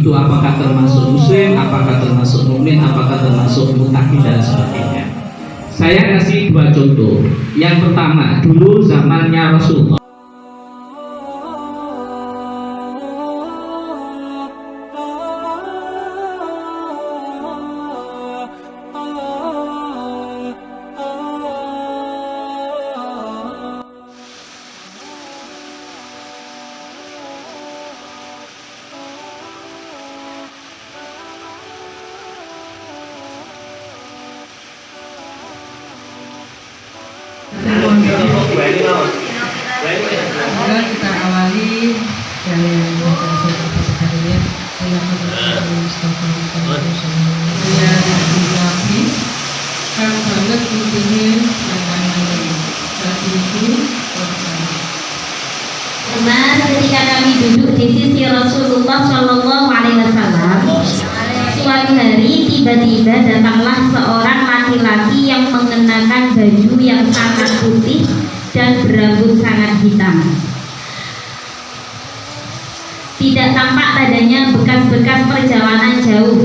itu apakah termasuk muslim, apakah termasuk mukmin, apakah termasuk muttaqin dan sebagainya. Saya kasih dua contoh. Yang pertama, dulu zamannya Rasulullah. Kita awali dari membaca surat Al-Fatihah. Saya Mustafa saya Nabi kan banget intinya yang saat itu Benar, ketika kami duduk di sisi Rasulullah Shallallahu Alaihi Wasallam, suatu hari tiba-tiba datanglah seorang laki-laki yang mengenakan baju yang sangat putih dan berambut sangat hitam. Tidak tampak padanya bekas-bekas perjalanan jauh.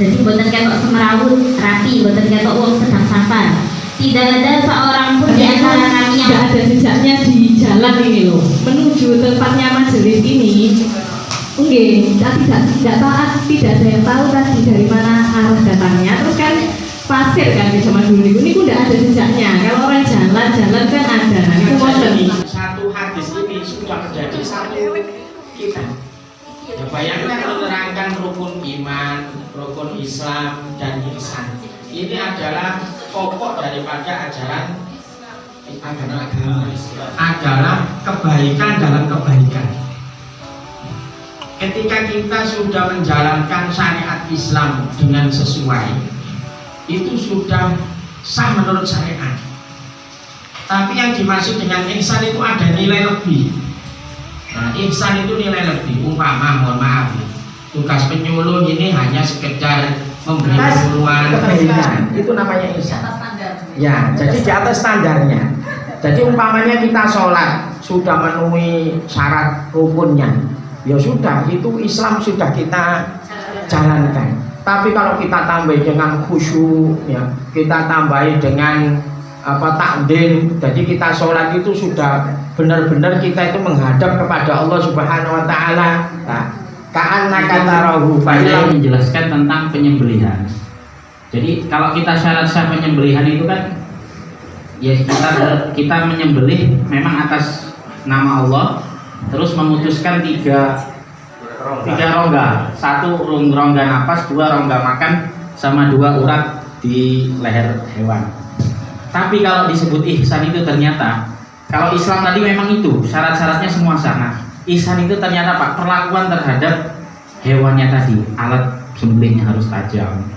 Jadi boten ketok semerawut, rapi, boten ketok wong sedang safar. Tidak ada seorang pun di antara kami yang tidak ada jejaknya di jalan ini loh, menuju tempatnya majelis ini. Oke, tidak tahu, tidak ada yang tahu tadi dari mana arah datangnya. Terus kan pasir kan di zaman dulu ini tidak ada jejaknya. Kalau orang jalan kan ada. Nah, itu modern. Satu hadis ini sudah menjadi satu kita. Ya, bayangkan menerangkan rukun iman, rukun Islam dan ihsan. Ini adalah pokok daripada ajaran agama, adalah kebaikan dalam kebaikan. Ketika kita sudah menjalankan syariat Islam dengan sesuai, itu sudah sah menurut syariat. Tapi yang dimaksud dengan ihsan itu ada nilai lebih. Nah, ihsan itu nilai lebih. Umpama, mohon maaf, tugas penyuluh ini hanya sekedar memberi penyuluhan kebaikan, itu namanya ihsan. Ya, jadi di atas standarnya. Jadi umpamanya kita sholat sudah memenuhi syarat rukunnya, ya sudah, itu Islam sudah kita jalankan. Tapi kalau kita tambahi dengan khusyuk, ya, kita tambahi dengan takdim, jadi kita sholat itu sudah benar-benar kita itu menghadap kepada Allah Subhanahu Wa Taala. Nah, ka'annaka tarahu. Saya menjelaskan tentang penyembelihan. Jadi kalau kita syarat sah penyembelihan itu kan, ya kita menyembelih memang atas nama Allah, terus memutuskan tiga rongga, satu rongga napas, dua rongga makan, sama dua urat di leher hewan. Tapi kalau disebut ihsan itu ternyata, kalau Islam tadi memang itu syarat-syaratnya semua sama. Ihsan itu ternyata Pak, perlakuan terhadap hewannya tadi, alat sembelihnya harus tajam.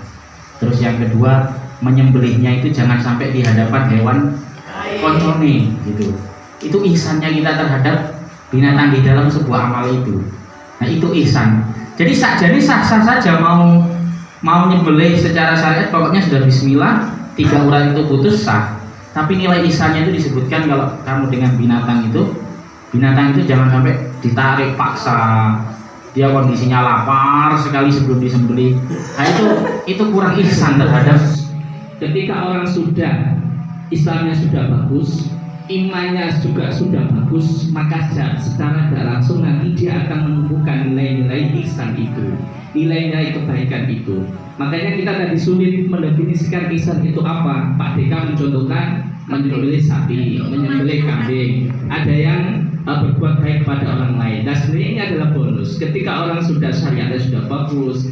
Terus yang kedua, menyembelihnya itu jangan sampai di hadapan hewan koncone gitu. Itu ihsannya kita terhadap binatang di dalam sebuah amal itu. Nah, itu ihsan. Jadi sah-sah saja mau nyembelih secara syariat, pokoknya sudah bismillah, 3 urat itu putus sah. Tapi nilai ihsannya itu disebutkan kalau kamu dengan binatang itu jangan sampai ditarik paksa, dia kondisinya lapar sekali sebelum disembelih. Nah, itu kurang ihsan terhadap. Ketika orang sudah Islamnya sudah bagus, imannya juga sudah bagus, maka secara tidak langsung nanti dia akan menumbuhkan nilai-nilai ihsan itu, nilai-nilai kebaikan itu. Makanya kita tadi sulit mendefinisikan ihsan itu apa. Pak Deka mencontohkan menyembelih sapi, menyembelih kambing. Ada yang berbuat baik pada orang lain. Nah, sebenarnya ini adalah bonus. Ketika orang sudah syariatnya sudah bagus,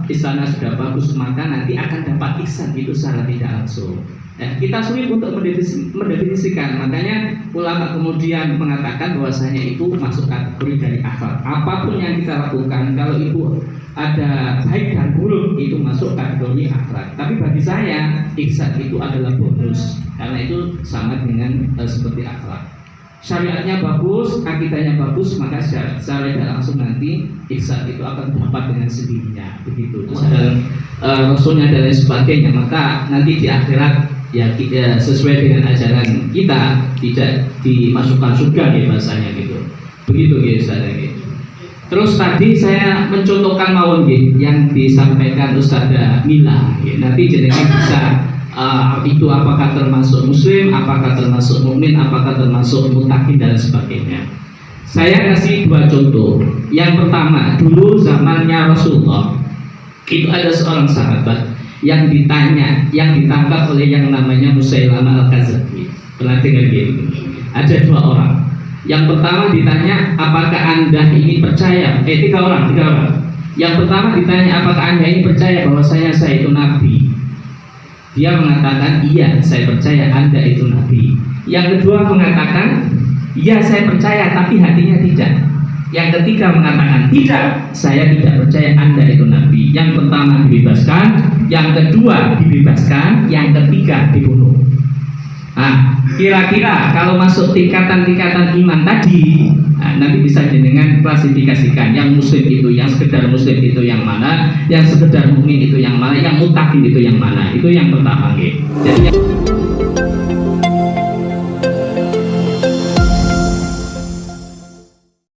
ihsannya sudah bagus, maka nanti akan dapat ihsan itu secara tidak langsung. Nah, kita sulit untuk mendefinisikan. Makanya ulama kemudian mengatakan bahwasanya itu masuk kategori dari akhlak. Apapun yang kita lakukan, kalau itu ada baik dan buruk, itu masuk kategori akhlak. Tapi bagi saya ihsan itu adalah bonus, karena itu sama dengan seperti akhlak. Syariatnya bagus, akidahnya bagus, maka secara tidak langsung nanti ihsan itu akan dapat dengan sendirinya, begitu. Terus ada rasulnya dan lain sebagainya, maka nanti di akhirat ya kita sesuai dengan ajaran kita tidak dimasukkan surga ya bahasanya gitu. Begitu ya Ustaz gitu. Terus tadi saya mencontohkan mawon nggih yang disampaikan Ustazah Mila. Nanti jenengan bisa itu apakah termasuk muslim, apakah termasuk mukmin, apakah termasuk mutakin dan sebagainya. Saya kasih dua contoh. Yang pertama, dulu zamannya Rasulullah itu ada seorang sahabat yang ditanya, yang ditangkap oleh yang namanya Musailamah Al-Kadzabi. Pernah dengar gitu? Ada dua orang. Yang pertama ditanya, apakah Anda ini percaya? Tiga orang. Yang pertama ditanya, apakah Anda ini percaya bahwa saya itu nabi? Dia mengatakan, iya, saya percaya Anda itu nabi. Yang kedua mengatakan, iya, saya percaya, tapi hatinya tidak. Yang ketiga mengatakan, tidak, saya tidak percaya Anda itu nabi. Yang pertama dibebaskan, yang kedua dibebaskan, yang ketiga dibunuh. Nah, kira-kira kalau masuk tingkatan-tingkatan iman tadi, nanti bisa jenengan klasifikasikan yang muslim itu, yang sekedar muslim itu yang mana, yang sekedar mukmin itu yang mana, yang mutakin itu yang mana. Itu yang pertama, gitu. Jadi